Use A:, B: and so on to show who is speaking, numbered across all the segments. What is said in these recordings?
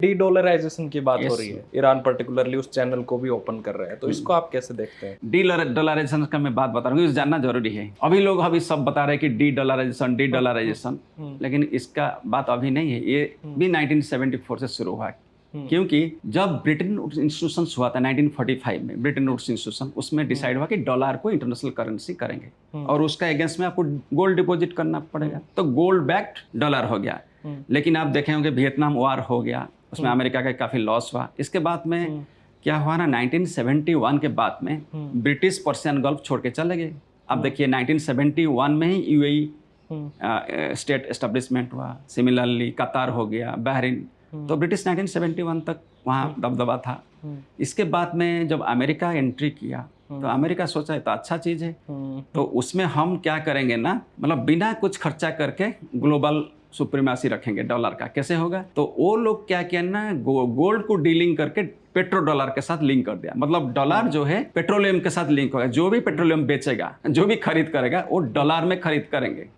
A: D dollarisation की बात हो
B: Yes.
A: रही है, ईरान पर्टिकुलरली उस चैनल को भी ओपन कर रहे हैं, तो इसको आप कैसे देखते हैं?
B: डी डॉलराइजेशन का मैं बात बता रहा हूँ, जानना जरूरी है। अभी सब बता रहे हैं कि डी डॉलराइजेशन, लेकिन इसका बात अभी नहीं है, ये भी 1974 से शुरू हुआ है। क्योंकि जब ब्रिटेन इंस्टीट्यूशन हुआ था 1945 में, ब्रिटेन वुड्स इंस्टीट्यूशन, उसमें डिसाइड हुआ कि डॉलर को इंटरनेशनल करेंसी करेंगे और उसका अगेंस्ट में आपको गोल्ड डिपॉजिट करना पड़ेगा, तो गोल्ड बैक्ड डॉलर हो गया। लेकिन आप देखे होंगे वियतनाम वॉर हो गया, उसमें अमेरिका का काफी लॉस हुआ। इसके बाद में क्या हुआ ना, 1971 के बाद में ब्रिटिश पर्शियन गल्फ छोड़ के चले गए। अब देखिए 1971 में ही यूएई स्टेट एस्टेब्लिशमेंट हुआ, सिमिलरली कतार हो गया, बहरीन, तो ब्रिटिश 1971 तक वहाँ दबदबा था। इसके बाद में जब अमेरिका एंट्री किया तो अमेरिका सोचा है तो अच्छा चीज़ है, तो उसमें हम क्या करेंगे ना, मतलब बिना कुछ खर्चा करके ग्लोबल सुप्रीमेसी रखेंगे डॉलर का। कैसे होगा, तो वो लोग क्या किया ना, गोल्ड को डीलिंग करके पेट्रो डॉलर के साथ लिंक कर दिया। मतलब डॉलर जो है पेट्रोलियम के साथ लिंक होगा, जो भी पेट्रोलियम बेचेगा, जो भी खरीद करेगा, वो डॉलर में खरीद करेंगे।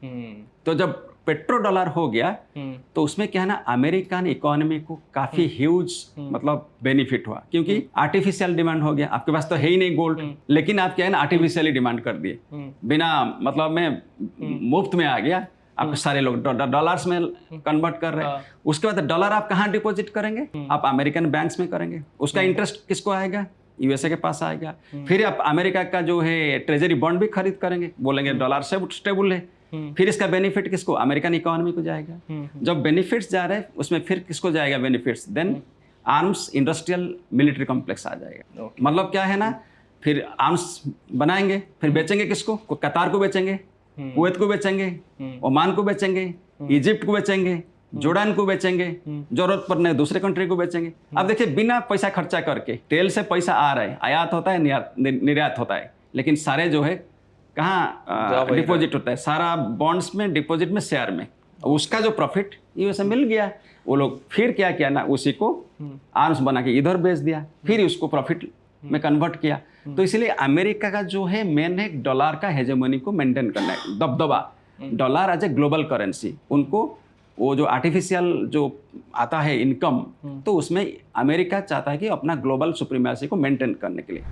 B: तो जब पेट्रो डॉलर हो गया तो उसमें क्या है ना, अमेरिकन इकोनॉमी को काफी ह्यूज मतलब बेनिफिट हुआ, क्योंकि आर्टिफिशियल डिमांड हो गया। आपके पास तो है ही नहीं गोल्ड, लेकिन आप क्या है ना आर्टिफिशियली डिमांड कर दिए, बिना मतलब में मुफ्त में आ गया। आप सारे लोग डॉलर्स में कन्वर्ट कर रहे हैं। उसके बाद डॉलर आप कहाँ डिपॉजिट करेंगे, आप अमेरिकन बैंक्स में करेंगे। उसका इंटरेस्ट किसको आएगा, यूएसए के पास आएगा। फिर आप अमेरिका का जो है ट्रेजरी बॉन्ड भी खरीद करेंगे, बोलेंगे डॉलर से स्टेबल है। फिर इसका बेनिफिट किसको, अमेरिकन इकोनॉमी को जाएगा। जब बेनिफिट्स जा रहे हैं उसमें फिर किसको जाएगा benefits, then arms industrial military complex आ जाएगा। मतलब क्या है ना, फिर आर्म्स बनाएंगे, फिर बेचेंगे किसको, कतार को बेचेंगे, कुवैत को बेचेंगे, ओमान को बेचेंगे, इजिप्ट को बेचेंगे, जोर्डन को बेचेंगे, जरूरत पड़ने दूसरे कंट्री को बेचेंगे। अब देखिए बिना पैसा खर्चा करके तेल से पैसा आ रहा है, आयात होता है, निर्यात होता है, लेकिन सारे जो है कहाँ डिपॉजिट होता है, सारा बॉन्ड्स में, डिपॉजिट में, शेयर में। उसका जो प्रॉफिट यूएसए मिल गया, वो लोग फिर क्या किया ना, उसी को आर्म्स बना के इधर बेच दिया, फिर उसको प्रॉफिट में कन्वर्ट किया। तो इसलिए अमेरिका का जो है मेन है डॉलर का हेजेमनी को मेंटेन करना है, दबदबा, dollar as a global currency. उनको वो जो आर्टिफिशियल जो आता है इनकम, तो उसमें अमेरिका चाहता है कि अपना ग्लोबल सुप्रीमेसी को मेंटेन करने के लिए।